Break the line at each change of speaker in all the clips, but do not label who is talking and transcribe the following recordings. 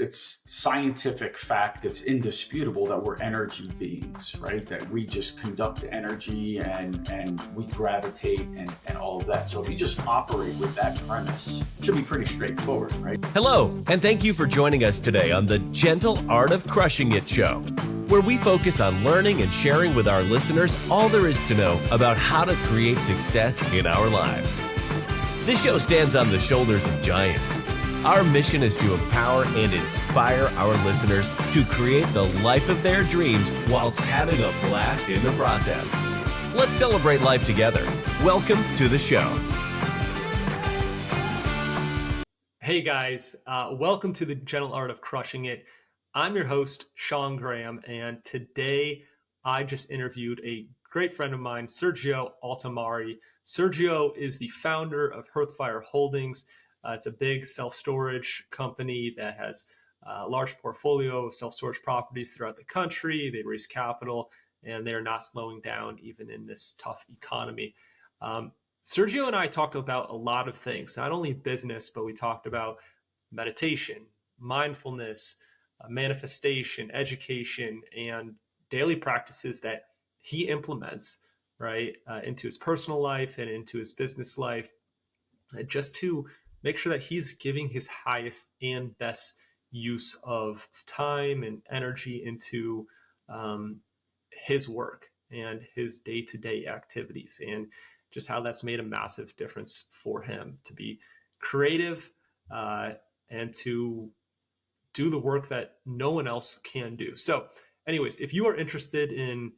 it's scientific fact. It's indisputable that we're energy beings, right? That we just conduct energy and we gravitate and all of that. So if you just operate with that premise, it should be pretty straightforward, right?
Hello, and thank you for joining us today on the Gentle Art of Crushing It show, where we focus on learning and sharing with our listeners all there is to know about how to create success in our lives. This show stands on the shoulders of giants. Our mission is to empower and inspire our listeners to create the life of their dreams whilst having a blast in the process. Let's celebrate life together. Welcome to the show.
Hey guys, welcome to the Gentle Art of Crushing It. I'm your host, Sean Graham, and today I just interviewed a great friend of mine, Sergio Altamari. Sergio is the founder of Hearthfire Holdings. It's a big self-storage company that has a large portfolio of self-storage properties throughout the country. They raise capital, and they're not slowing down even in this tough economy. Sergio and I talked about a lot of things, not only business, but we talked about meditation, mindfulness, manifestation, education, and daily practices that he implements, right, into his personal life and into his business life, just to make sure that he's giving his highest and best use of time and energy into his work and his day-to-day activities, and just how that's made a massive difference for him to be creative and to do the work that no one else can do. So anyways, if you are interested in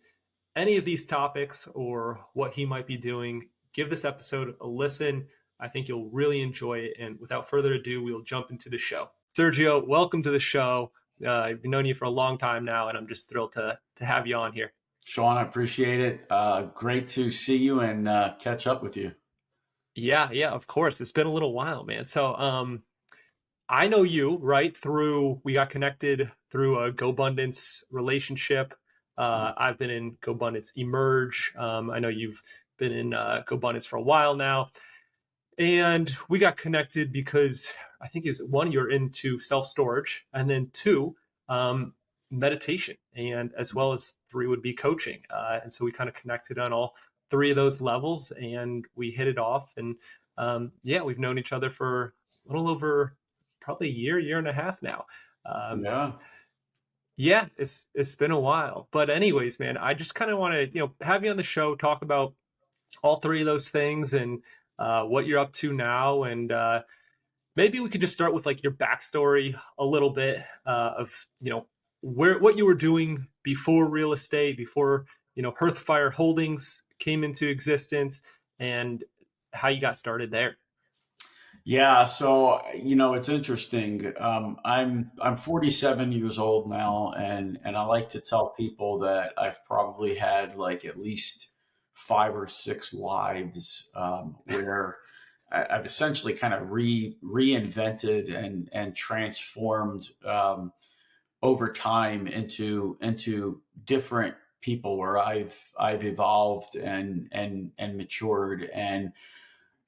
any of these topics or what he might be doing, give this episode a listen. I think you'll really enjoy it. And without further ado, we'll jump into the show. Sergio, welcome to the show. I've known you for a long time now, and I'm just thrilled to have you on here.
Sean, I appreciate it. Great to see you and catch up with you.
Yeah, of course. It's been a little while, man. So I know you, right, we got connected through a GoBundance relationship. I've been in GoBundance Emerge. I know you've been in GoBundance for a while now. And we got connected because I think is one, you're into self-storage, and then two, meditation, and as well as three would be coaching. And so we kind of connected on all three of those levels, and we hit it off. And we've known each other for a little over probably a year and a half now. It's been a while. But anyways, man, I just kind of want to have you on the show, talk about all three of those things and what you're up to now, and maybe we could just start with like your backstory a little bit of what you were doing before real estate, before Hearthfire Holdings came into existence, and how you got started there.
Yeah, so it's interesting. I'm 47 years old now, and I like to tell people that I've probably had like at least 5 or 6 lives where I've essentially kind of reinvented and transformed over time into different people, where I've evolved and matured. And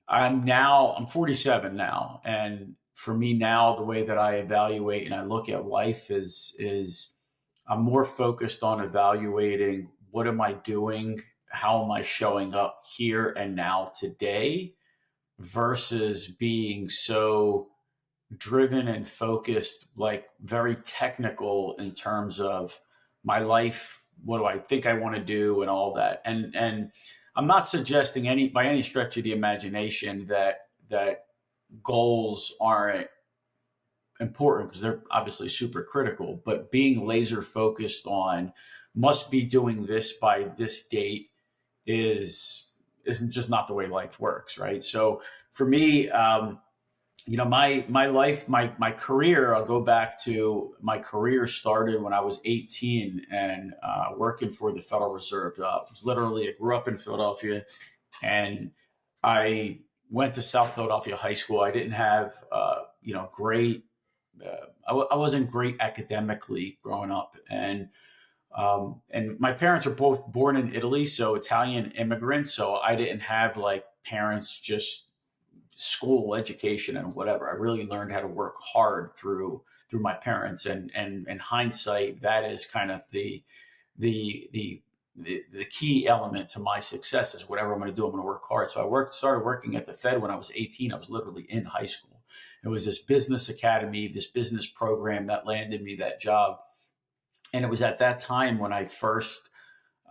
I'm 47 now, and for me now, the way that I evaluate and I look at life is I'm more focused on evaluating what am I doing, how am I showing up here and now today, versus being so driven and focused, like very technical in terms of my life, what do I think I want to do and all that. And I'm not suggesting by any stretch of the imagination that goals aren't important, because they're obviously super critical, but being laser focused on must be doing this by this date isn't just not the way life works, right? So for me, my life, my career, I'll go back to my career started when I was 18 and working for the Federal Reserve. I grew up in Philadelphia, and I went to South Philadelphia High School. I didn't have, great. I wasn't great academically growing up, and my parents are both born in Italy, so Italian immigrants. So I didn't have like parents just school education and whatever. I really learned how to work hard through through my parents. And in hindsight, that is kind of the the the key element to my success is whatever I'm going to do, I'm going to work hard. So started working at the Fed when I was 18. I was literally in high school. It was this business academy, this business program that landed me that job. And it was at that time when I first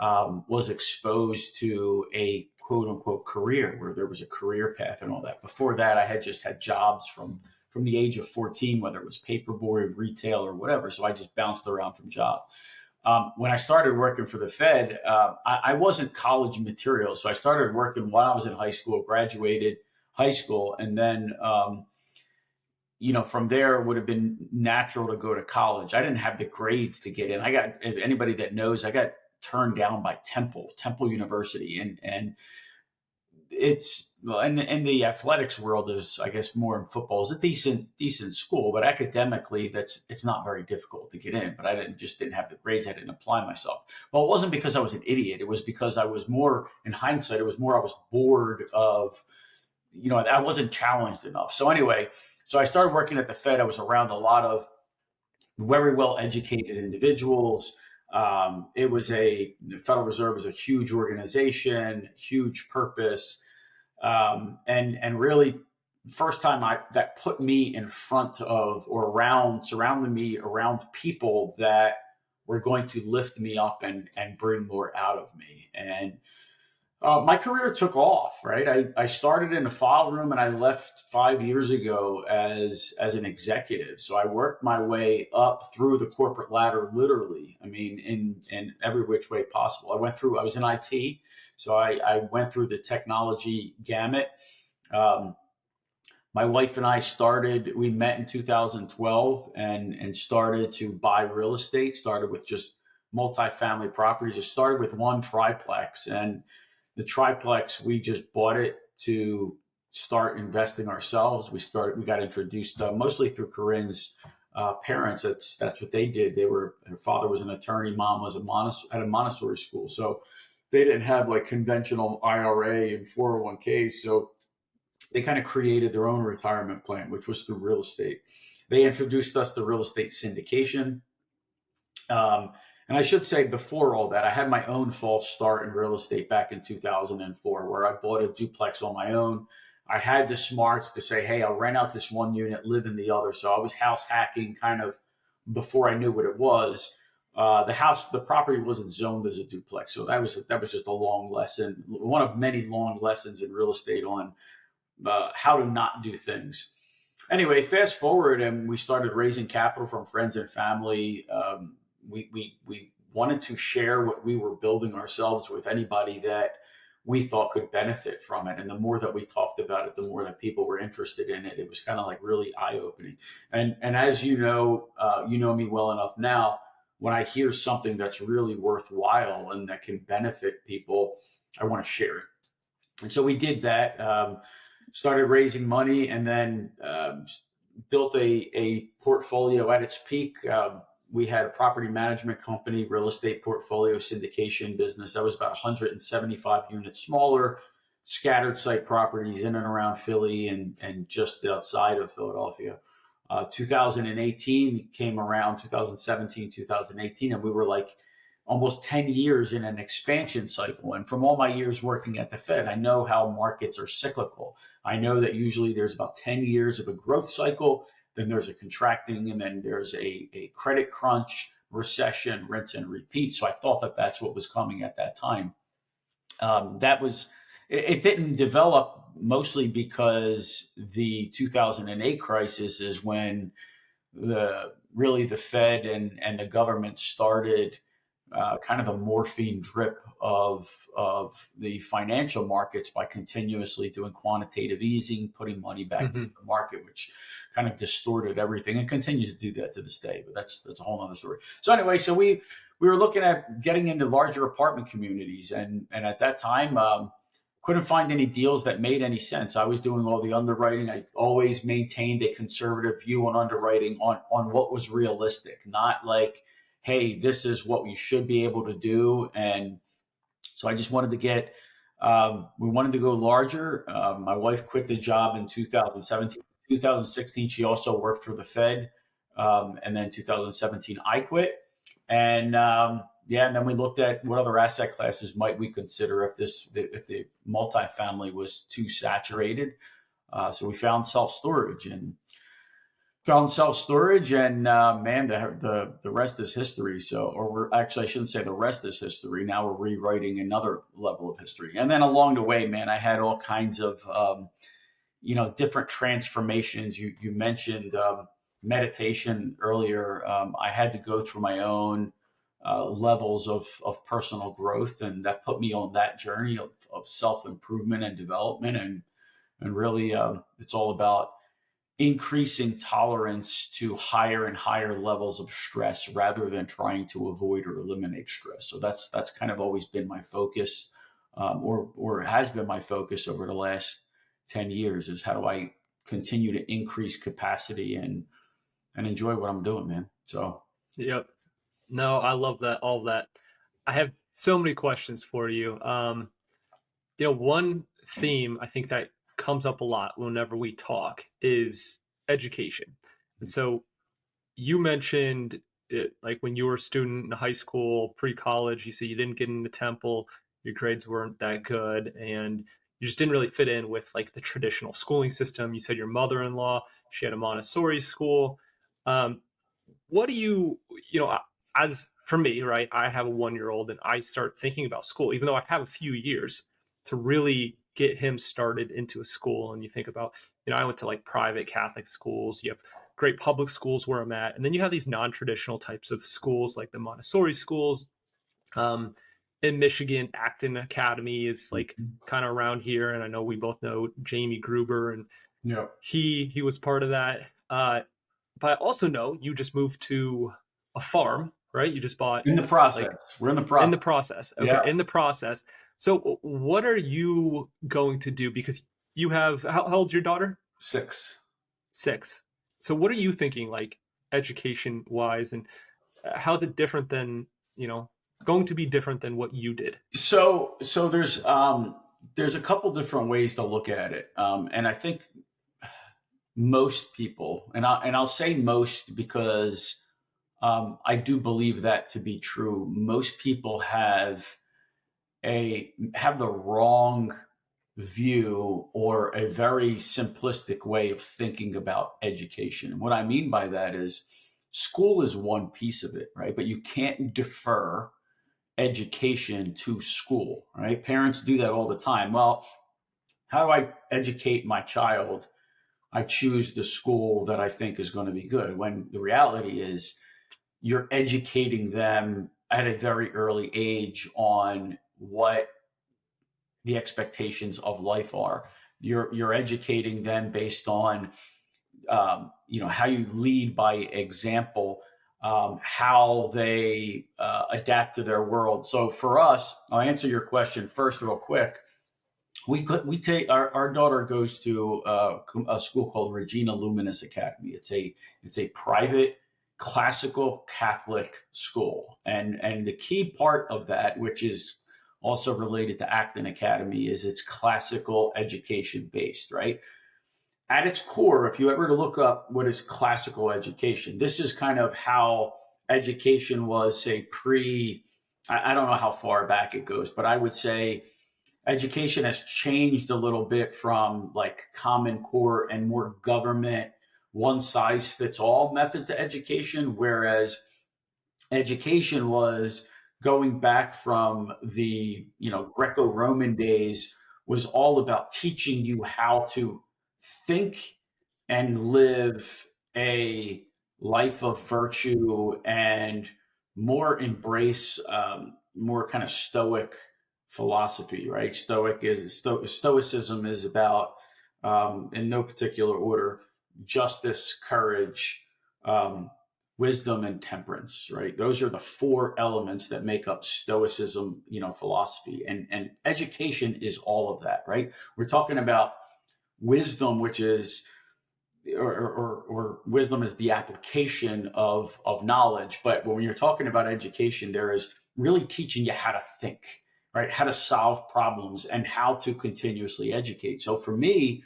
was exposed to a quote unquote career, where there was a career path and all that. Before that, I had just had jobs from the age of 14, whether it was paperboy, retail, or whatever. So I just bounced around from job. When I started working for the Fed, I wasn't college material. So I started working while I was in high school, graduated high school. And then, from there it would have been natural to go to college. I didn't have the grades to get in. If anybody that knows, I got turned down by Temple University. And in the athletics world is, I guess, more in football, is a decent school, but academically it's not very difficult to get in. But I just didn't have the grades. I didn't apply myself. Well, it wasn't because I was an idiot. It was because I was more, in hindsight, I was bored of, I wasn't challenged enough. So anyway, so I started working at the Fed. I was around a lot of very well educated individuals. The Federal Reserve was a huge organization, huge purpose. And really first time that put me in front of or surrounding me around people that were going to lift me up and bring more out of me. And my career took off, right? I started in a file room and I left 5 years ago as an executive. So I worked my way up through the corporate ladder, literally. I mean, in every which way possible. I was in IT. So I went through the technology gamut. My wife and I we met in 2012 and started to buy real estate, started with just multifamily properties. It started with one triplex, and the triplex, we just bought it to start investing ourselves. We got introduced mostly through Corinne's parents. That's what they did. Her father was an attorney, mom was at a Montessori school. So they didn't have like conventional IRA and 401ks. So they kind of created their own retirement plan, which was through real estate. They introduced us to real estate syndication. And I should say, before all that, I had my own false start in real estate back in 2004, where I bought a duplex on my own. I had the smarts to say, hey, I'll rent out this one unit, live in the other. So I was house hacking kind of before I knew what it was. The property wasn't zoned as a duplex. So that was just a long lesson, one of many long lessons in real estate on how to not do things. Anyway, fast forward, and we started raising capital from friends and family. We wanted to share what we were building ourselves with anybody that we thought could benefit from it. And the more that we talked about it, the more that people were interested in it. It was kind of like really eye-opening. And as you know me well enough now, when I hear something that's really worthwhile and that can benefit people, I want to share it. And so we did that, started raising money, and then built a portfolio at its peak. We had a property management company, real estate portfolio syndication business that was about 175 units smaller, scattered site properties in and around Philly and just outside of Philadelphia. 2018 came around, 2017, 2018, and we were like almost 10 years in an expansion cycle. And from all my years working at the Fed, I know how markets are cyclical. I know that usually there's about 10 years of a growth cycle, then there's a contracting, and then there's a credit crunch, recession, rinse and repeat. So I thought that that's what was coming at that time. It didn't develop mostly because the 2008 crisis is when the Fed and the government started kind of a morphine drip of the financial markets by continuously doing quantitative easing, putting money back into the market, which kind of distorted everything and continues to do that to this day. But that's a whole other story. So anyway, so we were looking at getting into larger apartment communities, and at that time couldn't find any deals that made any sense. I was doing all the underwriting. I always maintained a conservative view on underwriting on what was realistic, not like, hey, this is what we should be able to do. And so I just wanted to we wanted to go larger. My wife quit the job in 2017. 2016, she also worked for the Fed And then 2017, I quit. And and then we looked at what other asset classes might we consider if the multifamily was too saturated. So we found self-storage, and man, the rest is history. So, or we're actually, I shouldn't say the rest is history. Now we're rewriting another level of history. And then along the way, man, I had all kinds of different transformations. You mentioned meditation earlier. I had to go through my own levels of personal growth, and that put me on that journey of self-improvement and development. And really, it's all about increasing tolerance to higher and higher levels of stress rather than trying to avoid or eliminate stress. So that's kind of always been my focus, or has been my focus over the last 10 years, is how do I continue to increase capacity and enjoy what I'm doing, man. So
Yep. No, I love that. All of that. I have so many questions for you. One theme I think that comes up a lot whenever we talk is education. And so you mentioned it, like when you were a student in high school, pre-college, you said you didn't get into Temple, your grades weren't that good, and you just didn't really fit in with like the traditional schooling system. You said your mother-in-law, she had a Montessori school. What do as for me, right? I have a 1-year-old, and I start thinking about school, even though I have a few years to really get him started into a school. And you think about, I went to like private Catholic schools. You have great public schools where I'm at. And then you have these non-traditional types of schools like the Montessori schools. In Michigan, Acton Academy is like kind of around here. And I know we both know Jamie Gruber, and he was part of that. But I also know you just moved to a farm, right? You just bought
in the process. We're in the process.
In the process. Okay. Yeah. In the process. So what are you going to do? Because you have, how old's your daughter?
6.
So what are you thinking, like education wise, and how's it different than, going to be different than what you did?
So there's a couple different ways to look at it. And I think most people, and I'll say most because I do believe that to be true. Most people have the wrong view or a very simplistic way of thinking about education. And what I mean by that is school is one piece of it, right? But you can't defer education to school, right? Parents do that all the time. Well, how do I educate my child? I choose the school that I think is going to be good, when the reality is you're educating them at a very early age on what the expectations of life are. You're educating them based on, how you lead by example, how they adapt to their world. So for us, I'll answer your question first real quick. We take our daughter goes to a school called Regina Luminis Academy. It's a private classical Catholic school, and the key part of that, which is also related to Acton Academy, is it's classical education based, right? At its core, if you ever to look up what is classical education, this is kind of how education was, say, I don't know how far back it goes, but I would say education has changed a little bit from like Common Core and more government, one size fits all method to education, whereas education was going back from the Greco-Roman days, was all about teaching you how to think and live a life of virtue and more embrace more kind of stoic philosophy, right? Stoicism is about, in no particular order, justice, courage, wisdom, and temperance, right? Those are the 4 elements that make up Stoicism, philosophy. And education is all of that, right? We're talking about wisdom, which is, or wisdom is the application of knowledge. But when you're talking about education, there is really teaching you how to think, right? How to solve problems and how to continuously educate. So for me,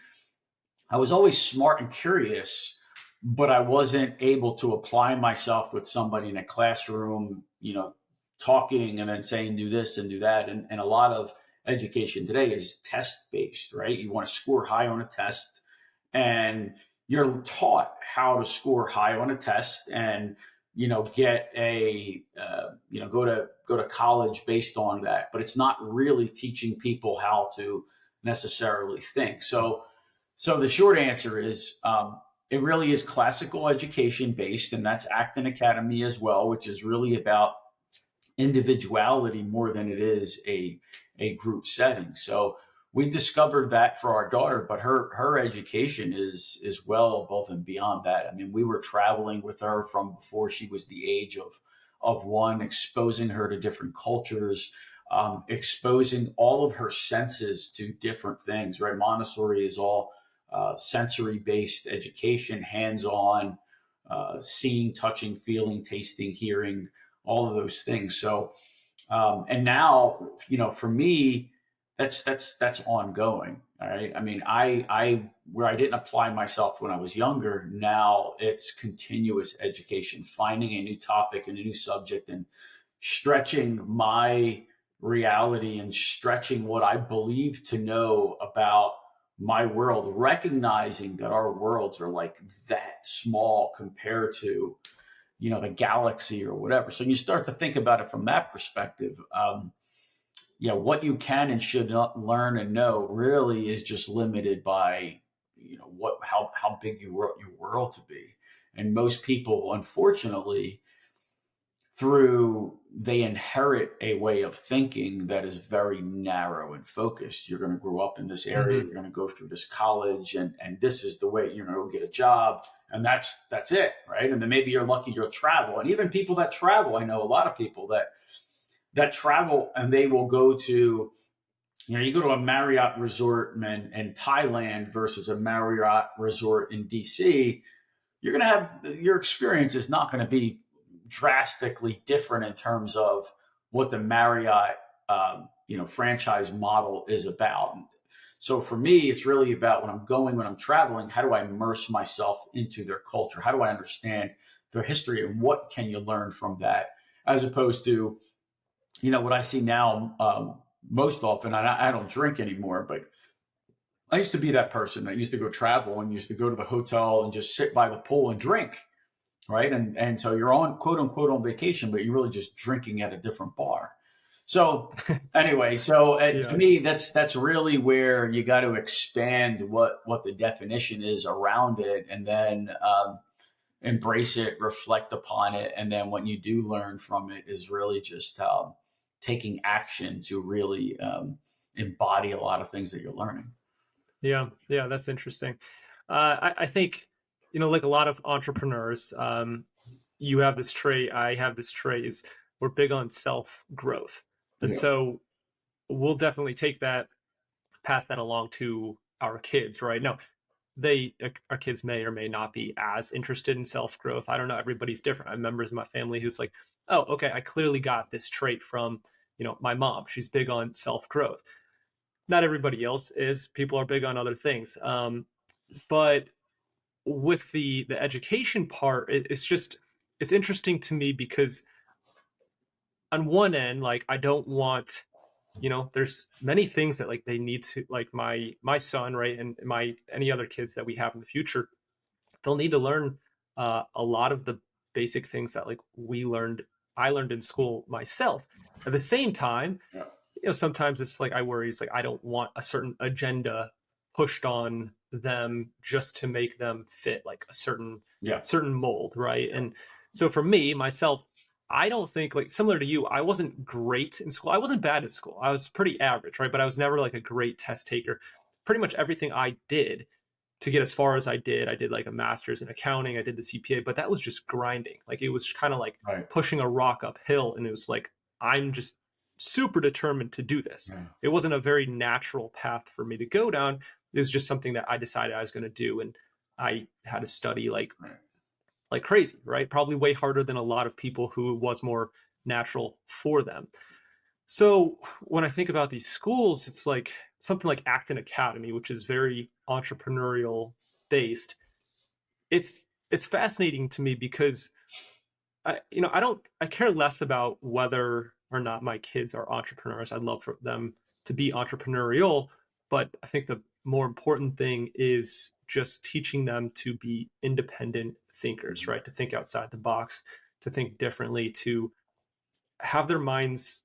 I was always smart and curious, but I wasn't able to apply myself with somebody in a classroom, talking and then saying, do this and do that. And a lot of education today is test based, right? You want to score high on a test, and you're taught how to score high on a test and, get go to college based on that. But it's not really teaching people how to necessarily think. So the short answer is, it really is classical education based, and that's Acton Academy as well, which is really about individuality more than it is a group setting. So we discovered that for our daughter, but her education is well above and beyond that. I mean, we were traveling with her from before she was the age of one, exposing her to different cultures, exposing all of her senses to different things. Right, Montessori is all sensory based education, hands on, seeing, touching, feeling, tasting, hearing, all of those things. So, and now, for me, that's ongoing. All right. I mean, I where I didn't apply myself when I was younger, now it's continuous education, finding a new topic and a new subject and stretching my reality and stretching what I believe to know about my world, recognizing that our worlds are like that small compared to, the galaxy or whatever. So you start to think about it from that perspective. What you can and should not learn and know really is just limited by, how big you want your world to be. And most people, unfortunately, they inherit a way of thinking that is very narrow and focused. You're going to grow up in this area,
Mm-hmm.
you're going to go through this college, and this is the way you're going to go get a job, and that's it, right? And then maybe you're lucky you'll travel. And even people that travel, I know a lot of people that travel, and they will go to, you go to a Marriott resort in Thailand versus a Marriott resort in DC. You're going to have, your experience is not going to be drastically different in terms of what the Marriott, franchise model is about. So for me, it's really about when I'm traveling, how do I immerse myself into their culture? How do I understand their history, and what can you learn from that? As opposed to, what I see now, most often, I don't drink anymore, but I used to be that person that used to go travel and used to go to the hotel and just sit by the pool and drink, right? And so you're on, quote unquote, on vacation, but you're really just drinking at a different bar. So anyway, to
Yeah.
me, that's really where you got to expand what the definition is around it, and then embrace it, reflect upon it, and then what you do learn from it is really just taking action to really embody a lot of things that you're learning.
Yeah. Yeah. That's interesting. I think, like a lot of entrepreneurs, you have this trait, I have this trait, is we're big on self growth. And
Yeah.
so we'll definitely take that, pass that along to our kids, right? Now, our kids may or may not be as interested in self growth. I don't know. Everybody's different. I have members of my family who's like, oh, okay, I clearly got this trait from, my mom. She's big on self growth. Not everybody else is. People are big on other things. But with the education part, it's interesting to me because on one end, like, I don't want, there's many things that like they need to, like my son, right, and my any other kids that we have in the future, they'll need to learn a lot of the basic things that like I learned in school myself. At the same time,
Yeah.
sometimes it's like I worry, it's like I don't want a certain agenda pushed on them just to make them fit like a
Yeah.
certain mold, right? And so for me, myself, I don't think, like, similar to you, I wasn't great in school. I wasn't bad at school. I was pretty average, right? But I was never like a great test taker. Pretty much everything I did to get as far as I did like a master's in accounting, I did the CPA, but that was just grinding. Like, it was kind of like
Right.
pushing a rock uphill. And it was like, I'm just super determined to do this.
Yeah.
It wasn't a very natural path for me to go down. It was just something that I decided I was going to do. And I had to study
Right.
like crazy, right? Probably way harder than a lot of people who it was more natural for them. So when I think about these schools, it's like something like Acton Academy, which is very entrepreneurial based. It's it's fascinating to me because I care less about whether or not my kids are entrepreneurs. I'd love for them to be entrepreneurial, but I think the more important thing is just teaching them to be independent thinkers, right? To think outside the box, to think differently, to have their minds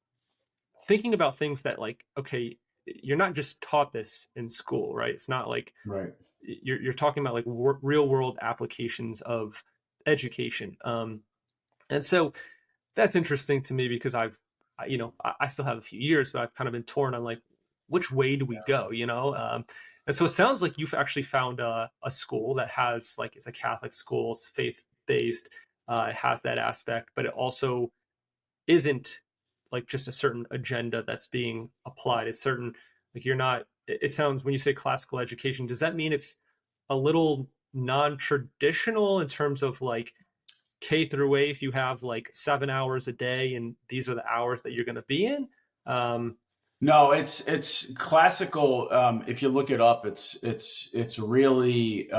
thinking about things that, like, okay, you're not just taught this in school, right? It's not like
Right.
you're talking about like real world applications of education. And so that's interesting to me because I still have a few years, but I've kind of been torn on like which way do we go, and so it sounds like you've actually found a school that has like it's a Catholic school, it's faith based, it has that aspect, but it also isn't like just a certain agenda that's being applied. It's certain like you're not. It sounds when you say classical education, does that mean it's a little non-traditional in terms of like K through 8th, you have like 7 hours a day, and these are the hours that you're going to be in. Um,
No, it's classical. If you look it up, it's really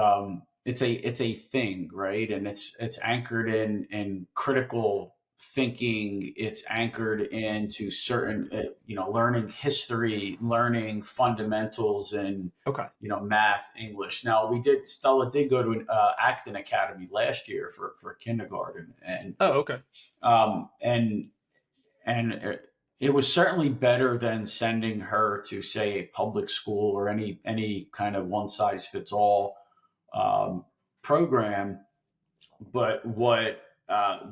it's a thing, right? And it's anchored in critical thinking. It's anchored into certain learning history, learning fundamentals in
okay.
math, English. Now Stella did go to an Acton Academy last year for kindergarten,
Oh, okay.
um, and and it was certainly better than sending her to say a public school or any kind of one size fits all um, program. But what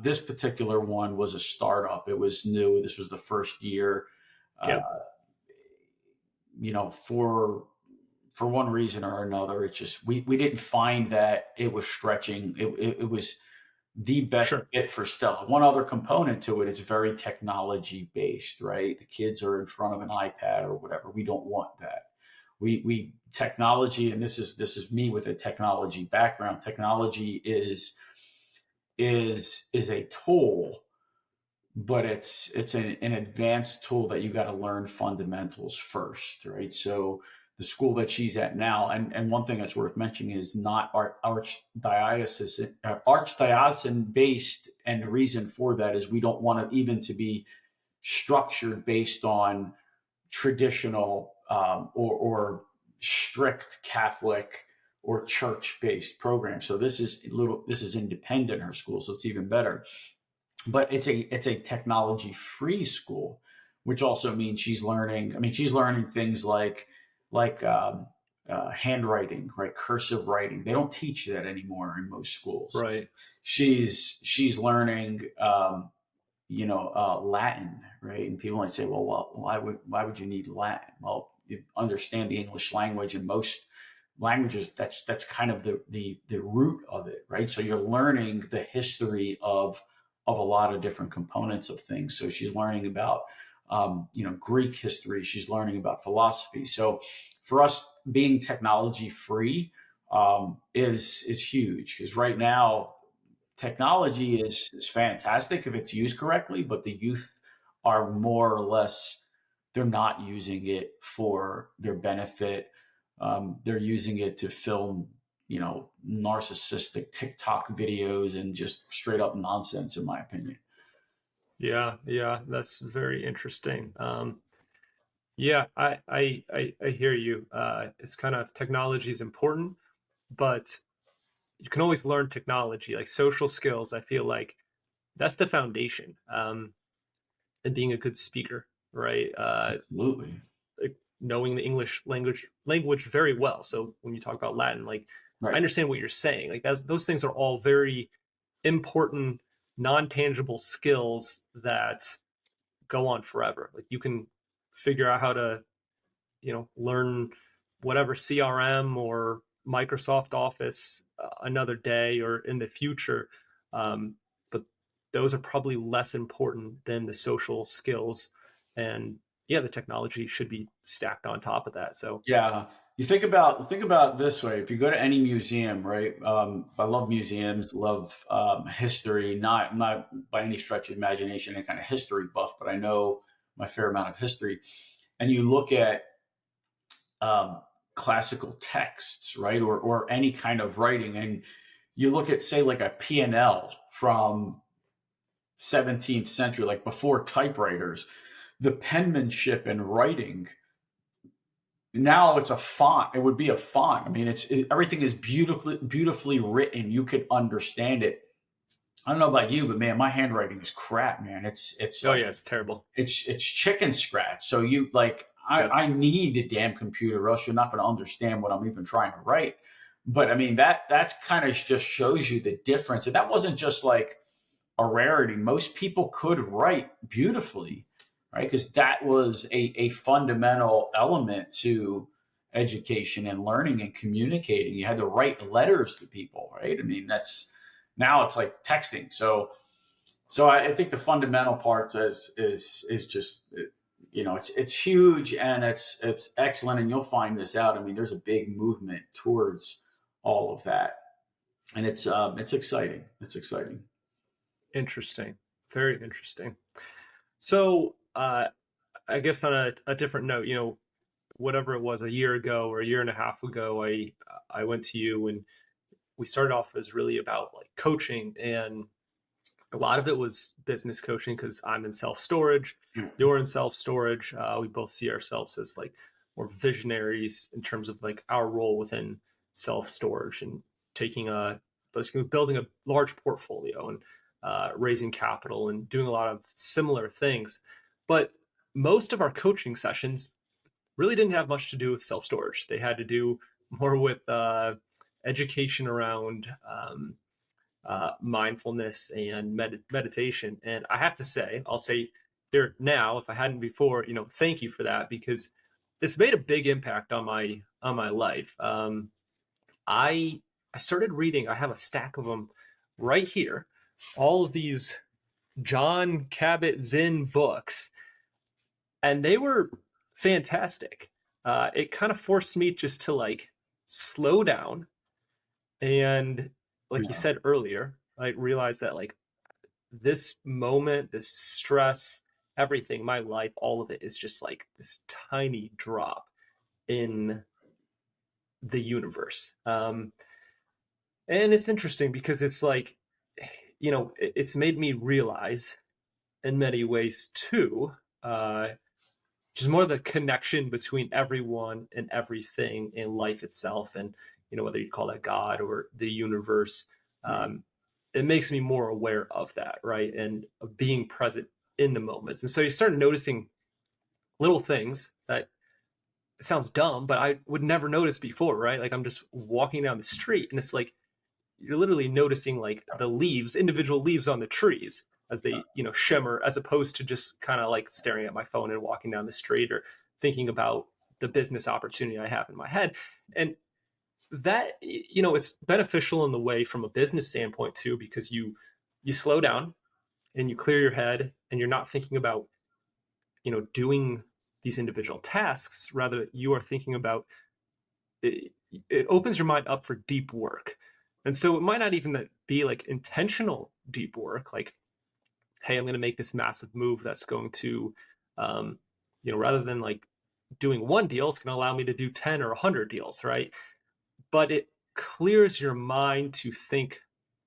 this particular one was a startup. It was new. This was the first year. Uh,
Yep.
for one reason or another, it's just we didn't find that it was stretching. It was the best
Sure.
fit for Stella. One other component to it is very technology based, right? The kids are in front of an iPad or whatever. We don't want that. We technology, and this is me with a technology background. Technology is a tool, but it's an advanced tool that you got to learn fundamentals first, right? So the school that she's at now, and one thing that's worth mentioning is not archdiocesan based, and the reason for that is we don't want it even to be structured based on traditional or strict Catholic or church based programs. So this is independent, her school, so it's even better, but it's a technology free school, which also means she's learning. I mean, she's learning things like handwriting, right? Cursive writing. They don't teach that anymore in most schools.
Right.
She's learning, Latin, right? And people might say, well, why would you need Latin? Well, you understand the English language, and most languages that's kind of the root of it, right? So you're learning the history of a lot of different components of things. So she's learning about Greek history. She's learning about philosophy. So for us, being technology free is huge, because right now technology is fantastic if it's used correctly, but the youth are more or less, they're not using it for their benefit. They're using it to film, narcissistic TikTok videos and just straight up nonsense, in my opinion.
Yeah. Yeah. That's very interesting. Yeah. I hear you. It's kind of technology is important, but you can always learn technology, like social skills. I feel like that's the foundation. And being a good speaker, right?
Absolutely.
Like knowing the English language very well. So when you talk about Latin, like I
Right.
understand what you're saying. Like those things are all very important, non-tangible skills that go on forever. Like you can figure out how to, learn whatever CRM or Microsoft Office another day or in the future. But those are probably less important than the social skills. And yeah, the technology should be stacked on top of that. So
Yeah. You think about this way. If you go to any museum, right? I love museums, love history. Not by any stretch of imagination, any kind of history buff, but I know my fair amount of history. And you look at um, classical texts, right, or any kind of writing, and you look at, say, like a P&L from 17th century, like before typewriters, the penmanship and writing. Now it's a font. It would be a font. I mean, everything is beautifully written. You could understand it. I don't know about you, but man, my handwriting is crap, man. It's
Oh
like
yeah, it's terrible.
it's chicken scratch. So you like
Yep.
I need a damn computer, or else you're not going to understand what I'm even trying to write. But I mean that's kind of just shows you the difference. And that wasn't just like a rarity. Most people could write beautifully, right? Because that was a fundamental element to education and learning and communicating. You had to write letters to people, right? I mean, that's now it's like texting. So I think the fundamental part is just, it's huge, and it's excellent, and you'll find this out. I mean, there's a big movement towards all of that, and it's exciting. It's exciting.
Interesting. Very interesting. So I guess on a different note, whatever it was a year ago or a year and a half ago, I went to you and we started off as really about like coaching, and a lot of it was business coaching because I'm in self-storage, you're in self-storage. We both see ourselves as like more visionaries in terms of like our role within self-storage and basically building a large portfolio and raising capital and doing a lot of similar things. But most of our coaching sessions really didn't have much to do with self-storage. They had to do more with education around mindfulness and meditation. And I have to say, I'll say here now, if I hadn't before, thank you for that, because it's made a big impact on my life. I I started reading. I have a stack of them right here. All of these John Kabat-Zinn books, and they were fantastic. It kind of forced me just to like slow down and, like you
Yeah.
said earlier, I realized that like this moment, this stress, everything, my life, all of it is just like this tiny drop in the universe. And it's interesting because it's like, it's made me realize in many ways too, just more the connection between everyone and everything in life itself. And, whether you call that God or the universe,
Yeah.
it makes me more aware of that, right? And of being present in the moments. And so you start noticing little things that it sounds dumb, but I would never notice before, right? Like I'm just walking down the street and it's like you're literally noticing like the leaves, individual leaves on the trees as they, shimmer, as opposed to just kind of like staring at my phone and walking down the street or thinking about the business opportunity I have in my head. And that, it's beneficial in the way from a business standpoint too, because you slow down and you clear your head and you're not thinking about, doing these individual tasks. Rather, you are thinking about it opens your mind up for deep work. And so it might not even be like intentional deep work, like, hey, I'm going to make this massive move that's going to, rather than like doing one deal, it's going to allow me to do 10 or 100 deals, right? But it clears your mind to think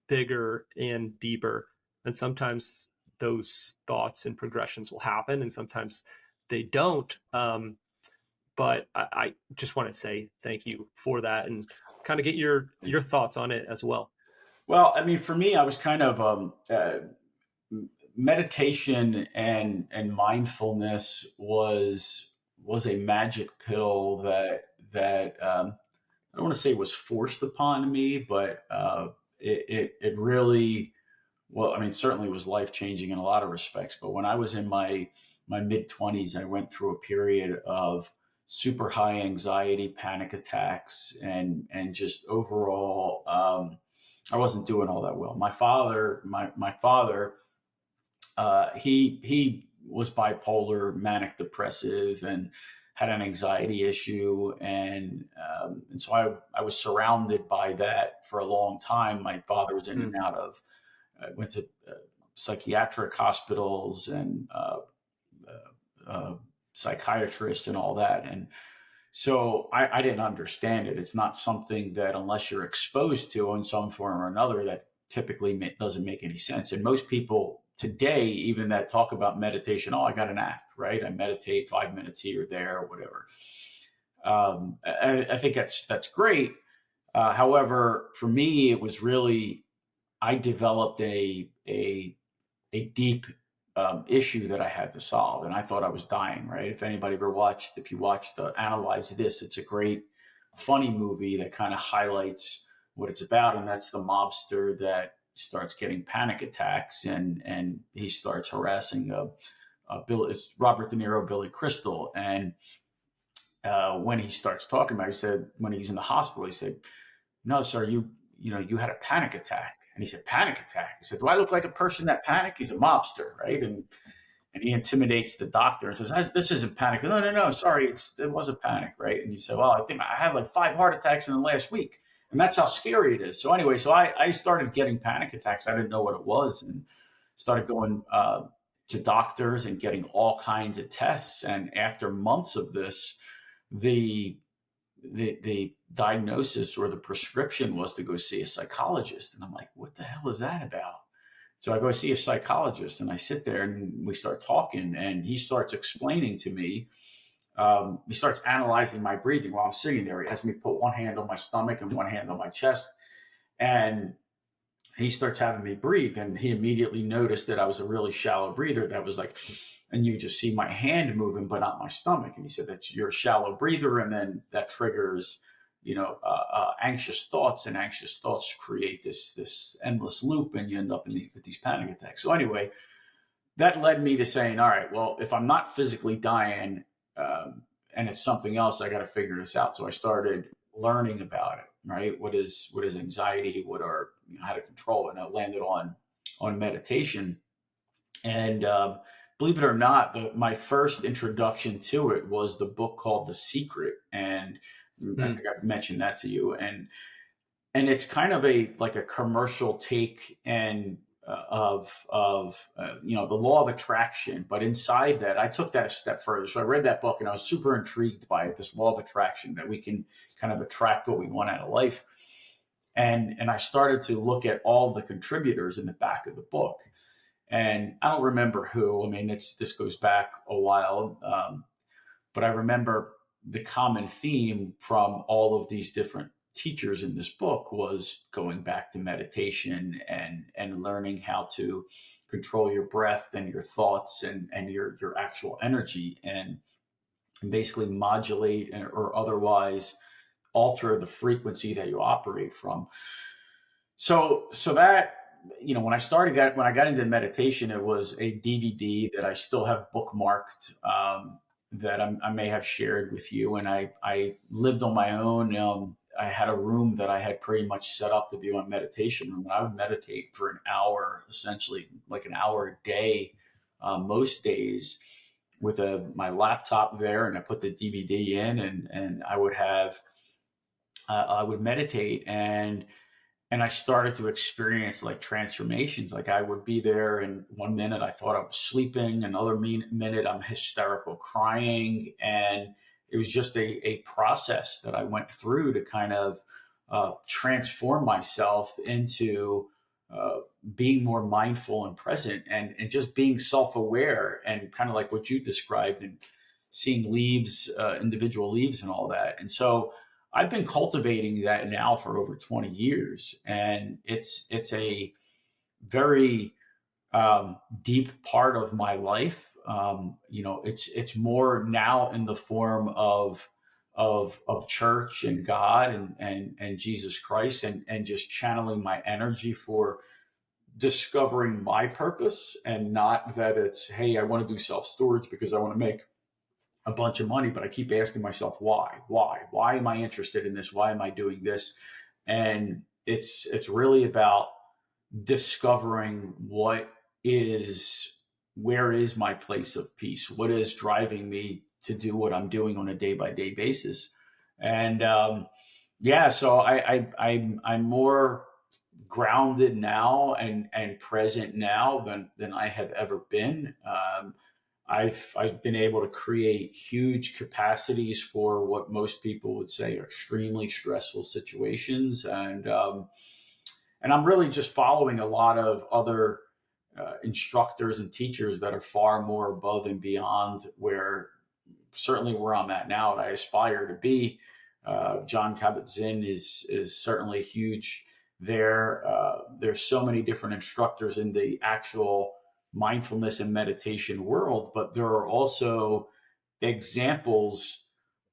bigger and deeper. And sometimes those thoughts and progressions will happen, and sometimes they don't. But I just want to say thank you for that and kind of get your thoughts on it as well.
Well, I mean, for me, I was kind of meditation and mindfulness was a magic pill that I don't want to say was forced upon me, but it really, well, I mean, certainly was life changing in a lot of respects. But when I was in my mid 20s, I went through a period of super high anxiety, panic attacks, and just overall, I wasn't doing all that well. My father, he was bipolar, manic depressive, and had an anxiety issue, and so I was surrounded by that for a long time. My father was in and
Mm.
out of went to psychiatric hospitals and uh, psychiatrists and all that, So I didn't understand it. It's not something that, unless you're exposed to in some form or another, that typically doesn't make any sense. And most people today, even that talk about meditation, oh, I got an app, right? I meditate 5 minutes here or there or whatever. I think that's great. However, for me, it was really, I developed a deep issue that I had to solve, and I thought I was dying. Right? If you watched Analyze This, it's a great, funny movie that kind of highlights what it's about, and that's the mobster that starts getting panic attacks, and he starts harassing Bill. It's Robert De Niro, Billy Crystal, and when he starts talking about, he said when he's in the hospital, he said, "No, sir, you had a panic attack." And he said, "Panic attack?" He said, "Do I look like a person that panicked?" He's a mobster, right? And he intimidates the doctor and says, "This isn't panic." No, no, no, sorry, it was a panic, right? And he said, "Well, I think I had like 5 heart attacks in the last week." And that's how scary it is. So anyway, I started getting panic attacks. I didn't know what it was, and started going to doctors and getting all kinds of tests. And after months of this, the the diagnosis or the prescription was to go see a psychologist. And I'm like, what the hell is that about? So I go see a psychologist, and I sit there and we start talking, and he starts explaining to me. He starts analyzing my breathing while I'm sitting there. He has me put one hand on my stomach and one hand on my chest. And he starts having me breathe, and he immediately noticed that I was a really shallow breather. That was like, and you just see my hand moving, but not my stomach. And he said that you're a shallow breather, and then that triggers, anxious thoughts, and anxious thoughts create this endless loop, and you end up with these panic attacks. So anyway, that led me to saying, all right, well, if I'm not physically dying, and it's something else, I got to figure this out. So I started learning about it. Right? What is anxiety? What are how to control it? And I landed on meditation. And believe it or not, my first introduction to it was the book called The Secret, and I think I mentioned that to you. And it's kind of a commercial take and the law of attraction. But inside that, I took that a step further. So I read that book, and I was super intrigued by it. This law of attraction, that we can kind of attract what we want out of life. And I started to look at all the contributors in the back of the book. And I don't remember who. I mean, this goes back a while, but I remember the common theme from all of these different teachers in this book was going back to meditation and learning how to control your breath and your thoughts and your actual energy, and basically modulate or otherwise alter the frequency that you operate from. So that, when I got into meditation, it was a DVD that I still have bookmarked, that I may have shared with you. And I lived on my own. I had a room that I had pretty much set up to be my meditation room. And I would meditate for an hour, essentially like an hour a day, most days, with my laptop there. And I put the DVD in, and I would meditate, and I started to experience like transformations. Like I would be there, and 1 minute I thought I was sleeping, another minute I'm hysterical crying. And it was just a process that I went through to kind of transform myself into being more mindful and present, and just being self-aware, and kind of like what you described, and seeing leaves, individual leaves and all that. And so I've been cultivating that now for over 20 years, and it's a very deep part of my life. It's more now in the form of church and God and Jesus Christ, and just channeling my energy for discovering my purpose, and not that it's, hey, I want to do self-storage because I want to make a bunch of money, but I keep asking myself, why am I interested in this? Why am I doing this? And it's really about discovering where is my place of peace? What is driving me to do what I'm doing on a day by day basis? And so I'm more grounded now and present now than I have ever been. I've been able to create huge capacities for what most people would say are extremely stressful situations, and I'm really just following a lot of other instructors and teachers that are far more above and beyond where certainly where I'm at now, and I aspire to be. John Kabat-Zinn is certainly huge there. There's so many different instructors in the actual mindfulness and meditation world, but there are also examples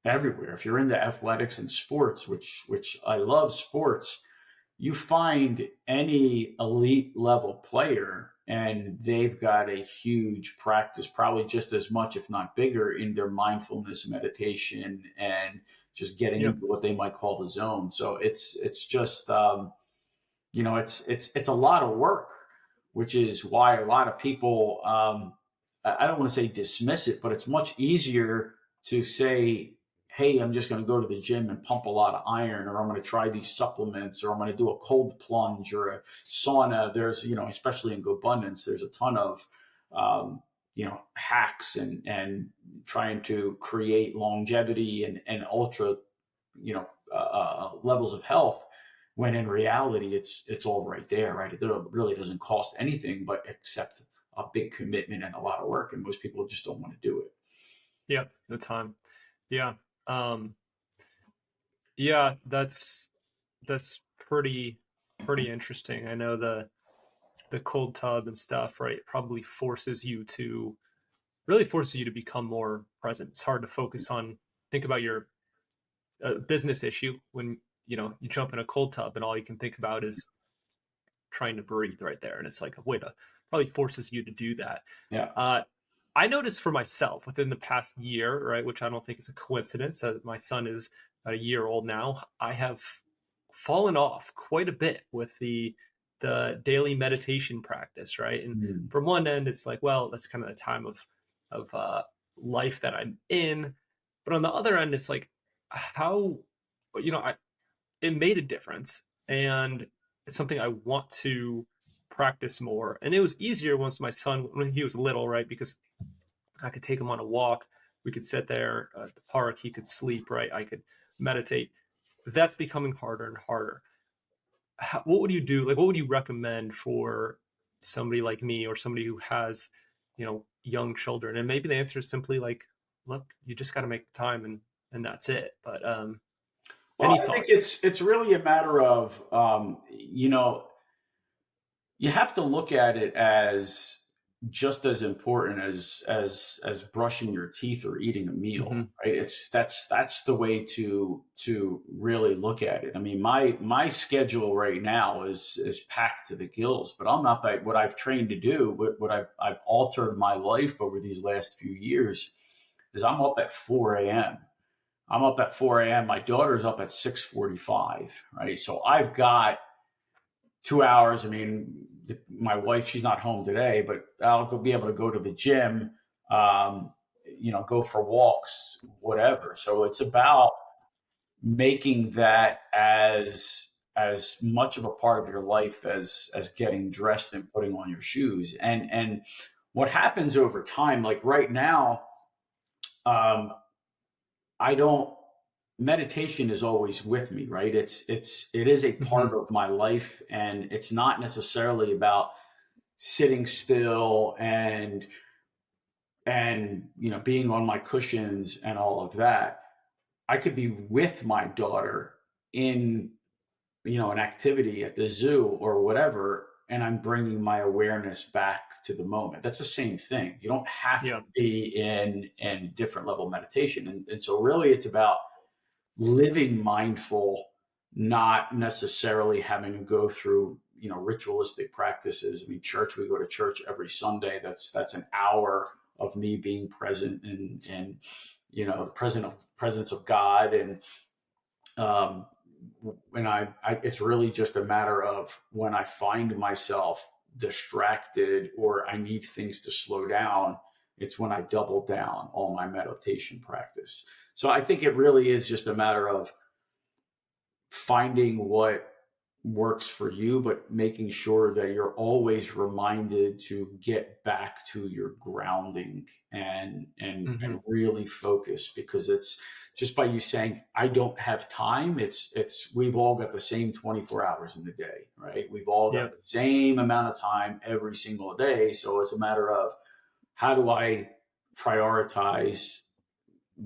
everywhere. If you're into athletics and sports, which I love sports, you find any elite level player and they've got a huge practice, probably just as much, if not bigger, in their mindfulness meditation and just getting
Yeah.
into what they might call the zone. So it's just it's a lot of work, which is why a lot of people I don't want to say dismiss it, but it's much easier to say, hey, I'm just going to go to the gym and pump a lot of iron, or I'm going to try these supplements, or I'm going to do a cold plunge or a sauna. There's, especially in GoBundance, there's a ton of, hacks and trying to create longevity and ultra, levels of health. When in reality, it's all right there, right? It really doesn't cost anything, but except a big commitment and a lot of work, and most people just don't want to do it.
Yeah, the time. Yeah. Yeah, that's pretty interesting. I know the cold tub and stuff, right? Probably really forces you to become more present. It's hard to focus on, think about your business issue when you jump in a cold tub and all you can think about is trying to breathe right there, and it's like a way to probably forces you to do that.
Yeah.
I noticed for myself within the past year, right, which I don't think is a coincidence, my son is about a year old now. I have fallen off quite a bit with the daily meditation practice, right? And
Mm.
from one end, it's like, well, that's kind of the time of life that I'm in, but on the other end, it's like how it made a difference, and it's something I want to practice more. And it was easier once my son, when he was little, right? Because I could take him on a walk. We could sit there at the park. He could sleep, right? I could meditate. That's becoming harder and harder. What would you do? Like, what would you recommend for somebody like me or somebody who has, young children? And maybe the answer is simply like, look, you just got to make the time and that's it. But
Well,
any
I think
thoughts?
it's really a matter of you have to look at it as just as important as brushing your teeth or eating a meal,
Mm-hmm.
right? That's the way to really look at it. I mean, my schedule right now is packed to the gills, but I'm not by what I've trained to do. What I've altered my life over these last few years is I'm up at 4 a.m. I'm up at 4 a.m. My daughter's up at 6:45, right? So I've got 2 hours. I mean, my wife, she's not home today, but I'll be able to go to the gym, um, go for walks, whatever. So it's about making that as much of a part of your life as getting dressed and putting on your shoes. And what happens over time, like right now, um, I don't meditation is always with me, right? It is a
Mm-hmm.
part of my life, and it's not necessarily about sitting still and being on my cushions and all of that. I could be with my daughter in an activity at the zoo or whatever, and I'm bringing my awareness back to the moment. That's the same thing. You don't have to
Yeah.
be in different level meditation, and so really it's about living mindful, not necessarily having to go through ritualistic practices. I mean, we go to church every Sunday. That's an hour of me being present and the presence of God. And when it's really just a matter of when I find myself distracted or I need things to slow down, it's when I double down on my meditation practice. So I think it really is just a matter of finding what works for you, but making sure that you're always reminded to get back to your grounding and really focus, because it's just by you saying, I don't have time. It's we've all got the same 24 hours in the day, right? We've all got
Yep.
the same amount of time every single day. So it's a matter of, how do I prioritize,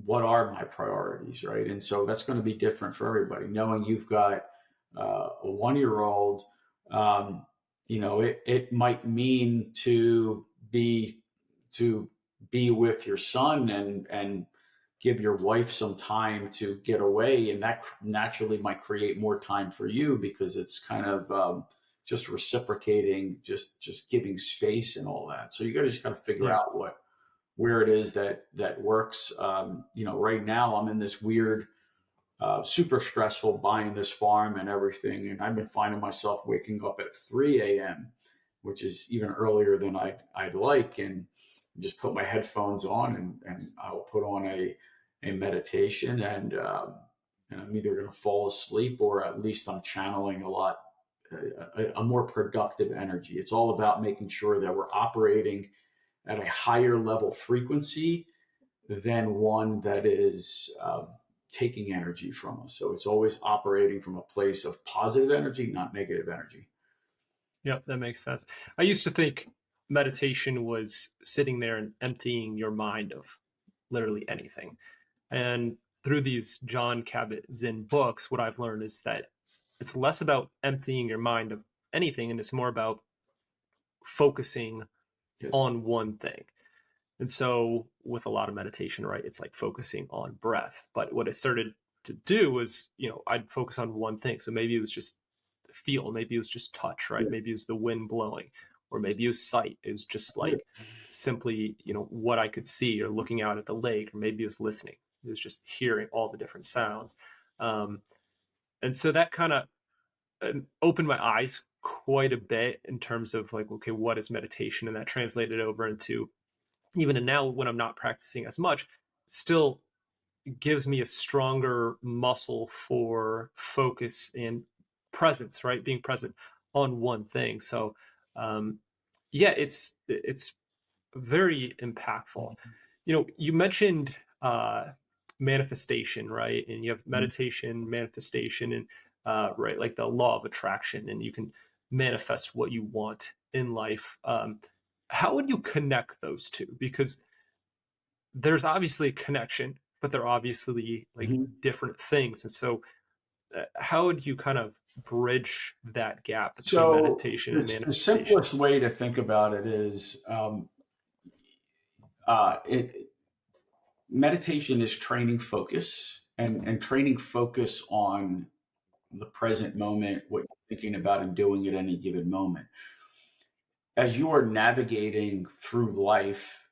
what are my priorities, right? And so that's going to be different for everybody. Knowing you've got a 1-year-old, it might mean to be with your son and give your wife some time to get away, and that naturally might create more time for you, because it's kind of just reciprocating, just giving space and all that. So you got to just kind of figure
Yeah.
out where it is that works. Right now I'm in this weird, super stressful buying this farm and everything, and I've been finding myself waking up at 3 a.m., which is even earlier than I'd like, and just put my headphones on, and I'll put on a meditation, and I'm either going to fall asleep, or at least I'm channeling a more productive energy. It's all about making sure that we're operating at a higher level frequency than one that is taking energy from us. So it's always operating from a place of positive energy, not negative energy.
Yep, that makes sense. I used to think meditation was sitting there and emptying your mind of literally anything. And through these John Kabat-Zinn books, what I've learned is that it's less about emptying your mind of anything, and it's more about focusing
Yes.
on one thing. And so with a lot of meditation, right, it's like focusing on breath. But what I started to do was, I'd focus on one thing. So maybe it was just feel, maybe it was just touch, right?
Yeah.
Maybe it was the wind blowing, or maybe it was sight. It was just
Yeah.
like simply, what I could see, or looking out at the lake, or maybe it was listening. It was just hearing all the different sounds. And so that kind of opened my eyes quite a bit in terms of like, okay, what is meditation? And that translated over into, even now when I'm not practicing as much, still gives me a stronger muscle for focus and presence, right? Being present on one thing. So yeah, it's very impactful. You mentioned manifestation, right? And you have meditation, manifestation, and right, like the law of attraction, and you can manifest what you want in life. How would you connect those two? Because there's obviously a connection, but they're obviously like
Mm-hmm.
different things. And so, how would you kind of bridge that gap between
So
meditation and
the
manifestation?
simplest way to think about it is, it meditation is training focus, and training focus on the present moment, what you're thinking about and doing at any given moment. As you are navigating through life,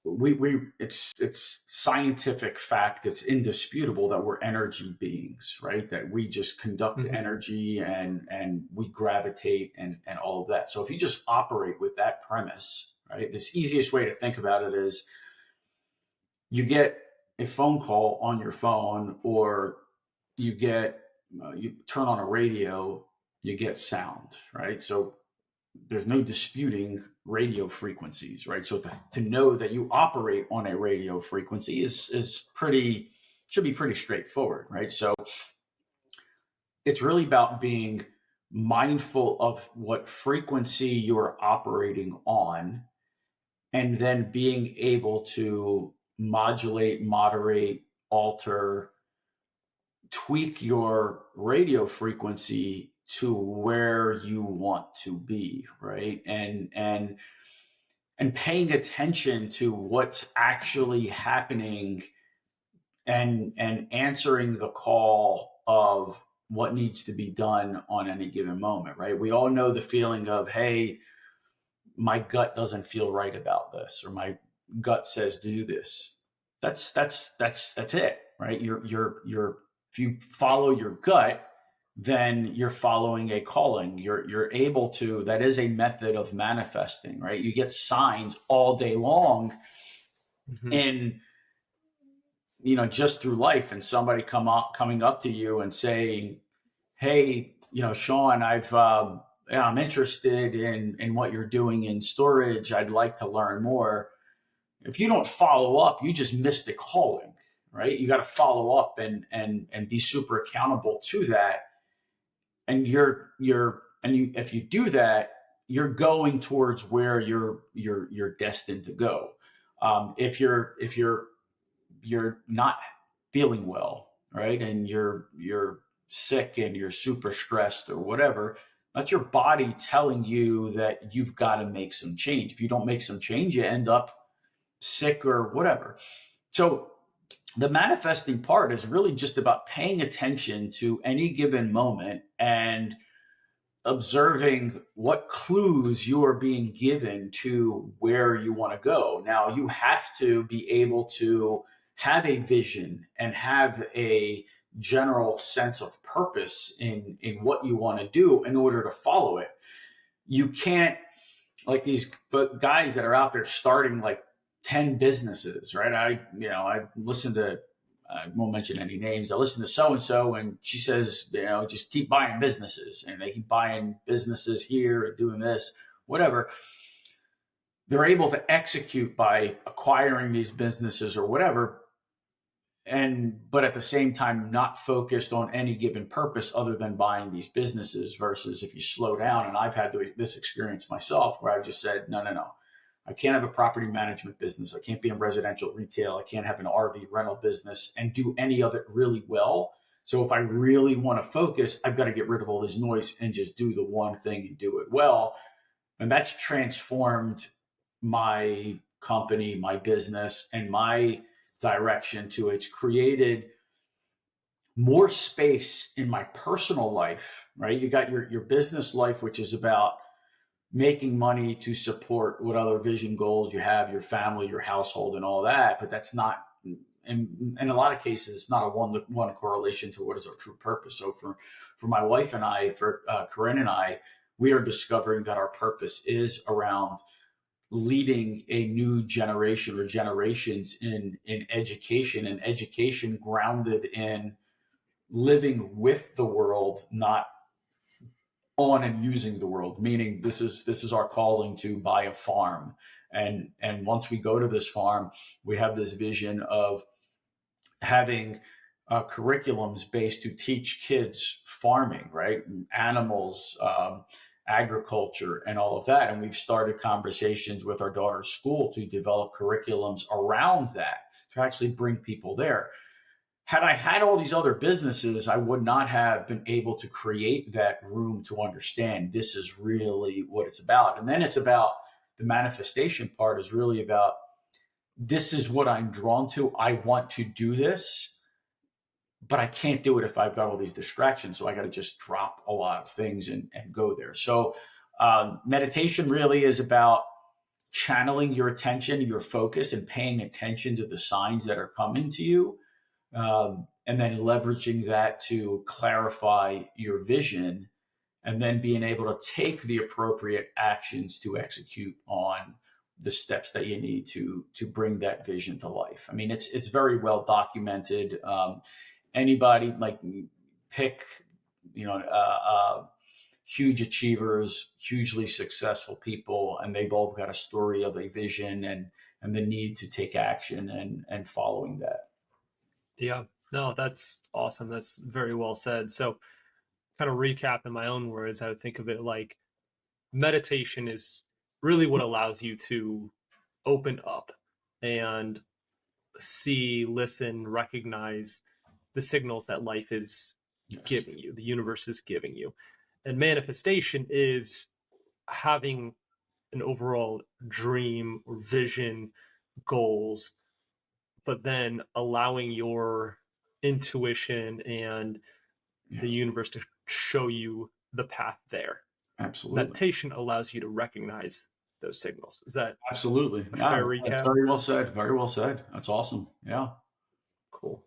we it's scientific fact, it's indisputable that we're energy beings, right? That we just conduct
Mhm.
energy, and we gravitate, and all of that. So if you just operate with that premise, right, this easiest way to think about it is, you get a phone call on your phone, or you turn on a radio, you get sound, right? So there's no disputing radio frequencies, right? So to know that you operate on a radio frequency is pretty, should be pretty straightforward, right? So it's really about being mindful of what frequency you're operating on, and then being able to modulate, moderate, alter, tweak your radio frequency to where you want to be, right? And paying attention to what's actually happening, and answering the call of what needs to be done on any given moment, right? We all know the feeling of, hey, my gut doesn't feel right about this, or my gut says do this. That's it, right? You're if you follow your gut, then you're following a calling. You're able to, that is a method of manifesting, right? You get signs all day long
Mhm.
in, just through life, and somebody coming up to you and saying, hey, Sean, yeah, I'm interested in what you're doing in storage. I'd like to learn more. If you don't follow up, you just missed the calling, right? You got to follow up and be super accountable to that. And if you do that, you're going towards where you're destined to go. If you're not feeling well, right, and you're sick and you're super stressed or whatever, that's your body telling you that you've got to make some change. If you don't make some change, you end up sick or whatever. So the manifesting part is really just about paying attention to any given moment and observing what clues you are being given to where you want to go. Now, you have to be able to have a vision and have a general sense of purpose in what you want to do in order to follow it. You can't, like these guys that are out there starting like 10 businesses, right? I listened to, I won't mention any names. I listened to so and so, and she says, just keep buying businesses, and they keep buying businesses here and doing this, whatever. They're able to execute by acquiring these businesses or whatever, but at the same time, not focused on any given purpose other than buying these businesses. Versus if you slow down, and I've had this experience myself, where I just said, no, I can't have a property management business. I can't be in residential retail. I can't have an RV rental business and do any of it really well. So if I really want to focus, I've got to get rid of all this noise and just do the one thing and do it well. And that's transformed my company, my business, and my direction to it's created more space in my personal life, right? You got your business life, which is about making money to support what other vision goals you have, your family, your household, and all that. But that's not, in a lot of cases, not a one-to-one correlation to what is our true purpose. So for my wife and I, for Corinne and I, we are discovering that our purpose is around leading a new generation or generations in education, and education grounded in living with the world, not on and using the world. Meaning this is our calling to buy a farm, and once we go to this farm, we have this vision of having curriculums based to teach kids farming, right, animals, agriculture, and all of that. And we've started conversations with our daughter's school to develop curriculums around that to actually bring people there. Had I had all these other businesses, I would not have been able to create that room to understand this is really what it's about. And then it's about the manifestation part is really about this is what I'm drawn to. I want to do this, but I can't do it if I've got all these distractions. So I got to just drop a lot of things and go there. So meditation really is about channeling your attention, your focus, and paying attention to the signs that are coming to you. And then leveraging that to clarify your vision, and then being able to take the appropriate actions to execute on the steps that you need to bring that vision to life. I mean, it's very well documented. Anybody like pick, huge achievers, hugely successful people, and they've all got a story of a vision and the need to take action and following that.
Yeah, no, that's awesome. That's very well said. So, kind of recap in my own words, I would think of it like meditation is really what allows you to open up and see, listen, recognize the signals that life is giving you, the universe is giving you. And manifestation is having an overall dream or vision, goals, but then allowing your intuition and the universe to show you the path there.
Absolutely.
Meditation allows you to recognize those signals. Is that
absolutely
a fair recap?
Very well said. Very well said. That's awesome. Yeah.
Cool.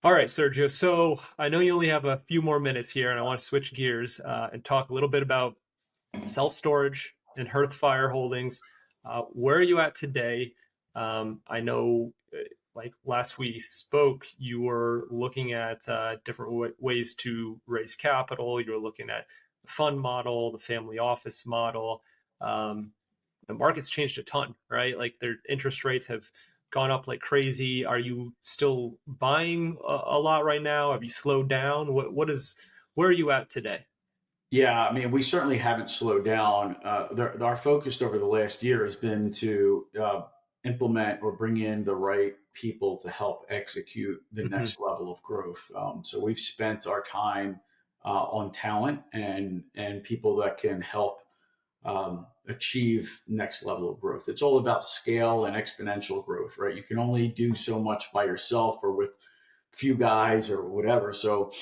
All right, Sergio. So I know you only have a few more minutes here, and I want to switch gears and talk a little bit about self-storage and Hearthfire Holdings. Where are you at today? I know like last we spoke, you were looking at different ways to raise capital. You were looking at the fund model, the family office model. Um, the market's changed a ton, right? Like their interest rates have gone up like crazy. Are you still buying a lot right now? Have you slowed down? Where are you at today?
Yeah, I mean, we certainly haven't slowed down. Our focus over the last year has been to implement or bring in the right people to help execute the
Hmm.
next level of growth. So we've spent our time on talent and people that can help achieve next level of growth. It's all about scale and exponential growth, right? You can only do so much by yourself or with few guys or whatever. So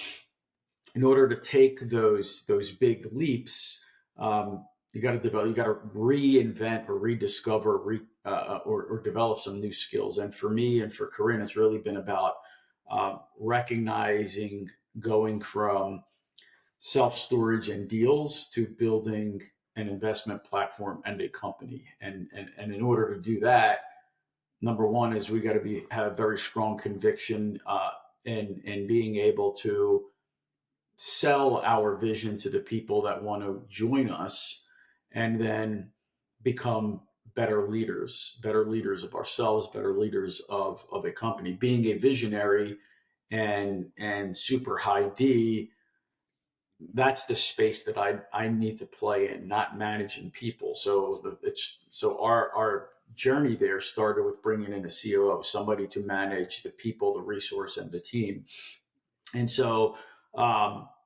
in order to take those big leaps, you got to develop, you got to reinvent or rediscover, or develop some new skills. And for me and for Corinne, it's really been about recognizing going from self storage and deals to building an investment platform and a company. And in order to do that, number one is we got to have very strong conviction in being able to sell our vision to the people that want to join us, and then become better leaders of ourselves, better leaders of a company. Being a visionary and super high D, that's the space that I need to play in, not managing people. So our journey there started with bringing in a COO, somebody to manage the people, the resource, and the team. And so,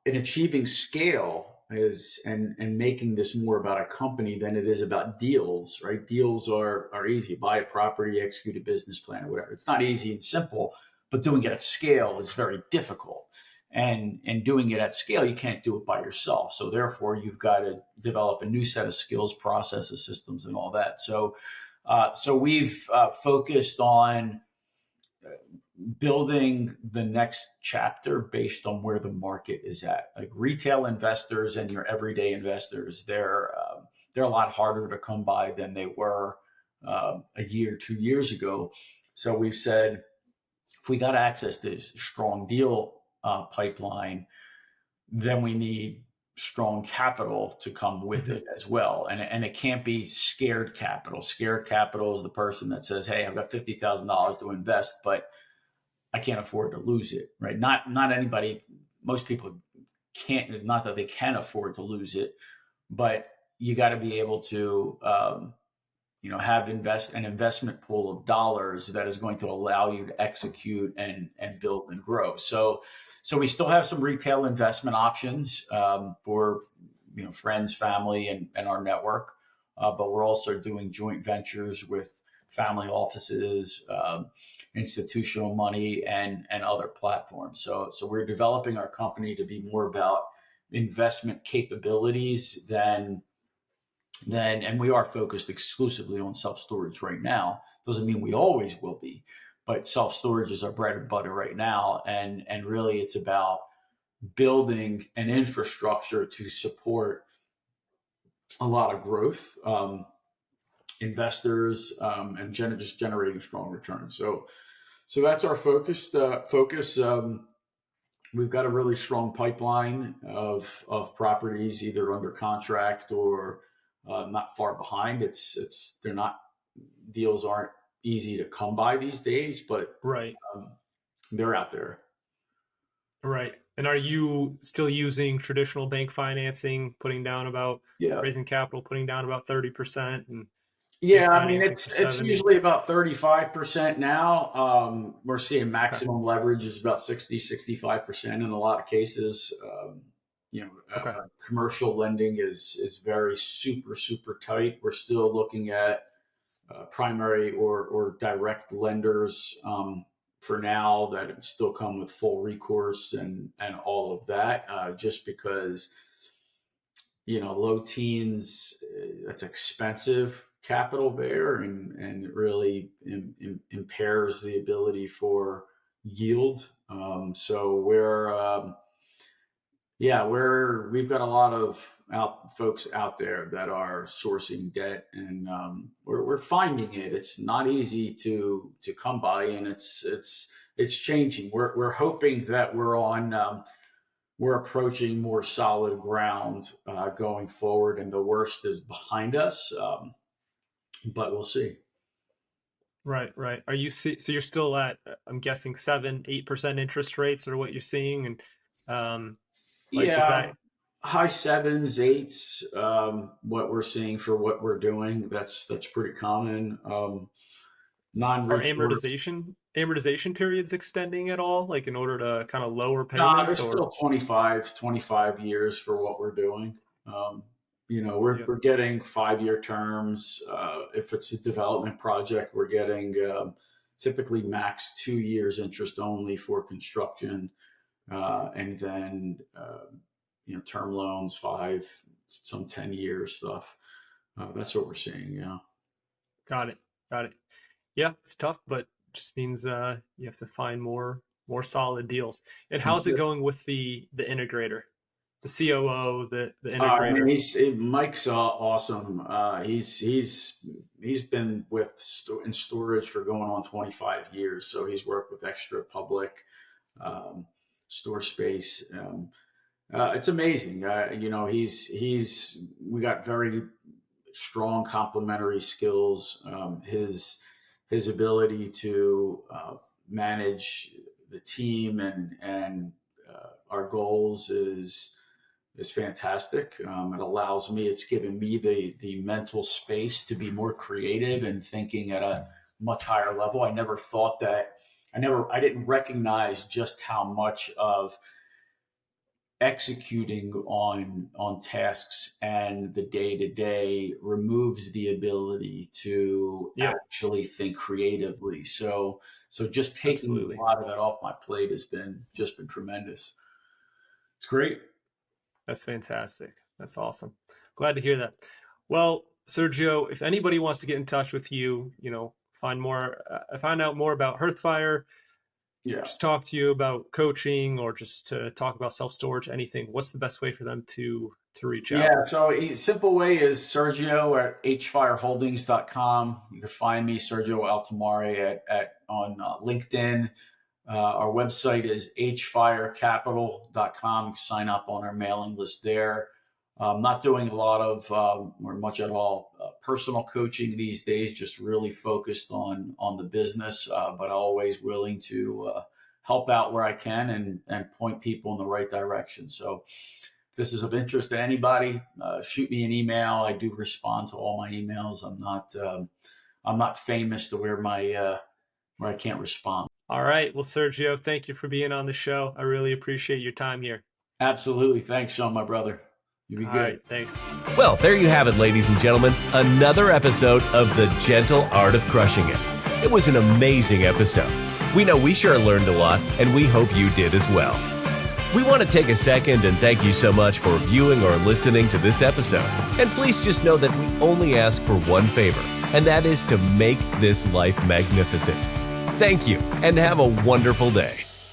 in achieving scale is and making this more about a company than it is about deals, right? Deals are easy. Buy a property, execute a business plan, or whatever. It's not easy and simple, but doing it at scale is very difficult. And doing it at scale, you can't do it by yourself. So therefore, you've got to develop a new set of skills, processes, systems, and all that. So we've focused on building the next chapter based on where the market is at. Like retail investors and your everyday investors, they're a lot harder to come by than they were a year, 2 years ago. So we've said if we got access to this strong deal pipeline, then we need strong capital to come with
Hmm.
it as well. And it can't be scared capital. Scared capital is the person that says, "Hey, I've got $50,000 to invest, but I can't afford to lose it," right? Not anybody. Most people can't. Not that they can afford to lose it, but you got to be able to, have an investment pool of dollars that is going to allow you to execute and build and grow. So we still have some retail investment options for friends, family, and our network, but we're also doing joint ventures with family offices, institutional money, and other platforms. So we're developing our company to be more about investment capabilities and we are focused exclusively on self storage right now. Doesn't mean we always will be, but self storage is our bread and butter right now, and really it's about building an infrastructure to support a lot of growth, investors, and just generating strong returns. So that's our focus. We've got a really strong pipeline of properties either under contract or not far behind. They're not Deals aren't easy to come by these days, but
Right.
um, they're out there.
Right. And are you still using traditional bank financing,
Yeah,
raising capital, putting down about 30% and bank
yeah. I mean,
financing for
it's
70?
usually about 35% now. We're seeing
Okay.
maximum leverage is about 60-65% in a lot of cases.
Okay.
Commercial lending is very super tight. We're still looking at primary or direct lenders for now that still come with full recourse and all of that, just because low teens, that's expensive capital there, and it really impairs the ability for yield. So we're Yeah, we've got a lot of folks out there that are sourcing debt, and we're finding it. It's not easy to come by, and it's changing. We're hoping that we're approaching more solid ground going forward, and the worst is behind us. But we'll see.
Right, right. So you're still at, I'm guessing 7-8% interest rates are what you're seeing, and like is
Yeah,
that
high sevens, eights. What we're seeing for what we're doing, that's pretty common.
are
Non-recourse.
amortization periods extending at all, like in order to kind of lower
No,
payments
there's
or
still 25 years for what we're doing. Um, we're
yeah,
we're getting 5-year terms. If it's a development project, we're getting typically max 2 years interest only for construction, and then term loans 5, some 10-year stuff. That's what we're seeing. Yeah.
got it, got it. Yeah, it's tough, but just means you have to find more solid deals. And how's it going with the integrator, the COO, the
I mean,
integrator?
Mike's awesome. He's been with in storage for going on 25 years. So he's worked with Extra Public, um, Store Space. It's amazing. He's we got very strong complementary skills. His ability to manage the team and our goals is fantastic. It allows me, it's given me the mental space to be more creative and thinking at a much higher level. I never thought that. I didn't recognize just how much of executing on tasks and the day to day removes the ability to
Yep,
actually think creatively. So just taking a
absolutely.
lot of that off my plate has been tremendous. It's great.
That's fantastic. That's awesome. Glad to hear that. Well, Sergio, if anybody wants to get in touch with you, find out more about Hearthfire,
Yeah.
just talk to you about coaching or just to talk about self-storage, anything, what's the best way for them to reach out?
Yeah. So a simple way is Sergio at hfireholdings.com. You can find me, Sergio Altamari, at on LinkedIn. Our website is hfirecapital.com. You can sign up on our mailing list there. I'm not doing a lot of or much at all personal coaching these days. Just really focused on the business, but always willing to help out where I can and point people in the right direction. So if this is of interest to anybody, shoot me an email. I do respond to all my emails. I'm not famous to where I can't respond.
All right. Well, Sergio, thank you for being on the show. I really appreciate your time here.
Absolutely. Thanks, Sean, my brother. You be
All
good.
right. Thanks.
Well, there you have it, ladies and gentlemen. Another episode of The Gentle Art of Crushing It. It was an amazing episode. We know we sure learned a lot, and we hope you did as well. We want to take a second and thank you so much for viewing or listening to this episode. And please just know that we only ask for one favor, and that is to make this life magnificent. Thank you, and have a wonderful day.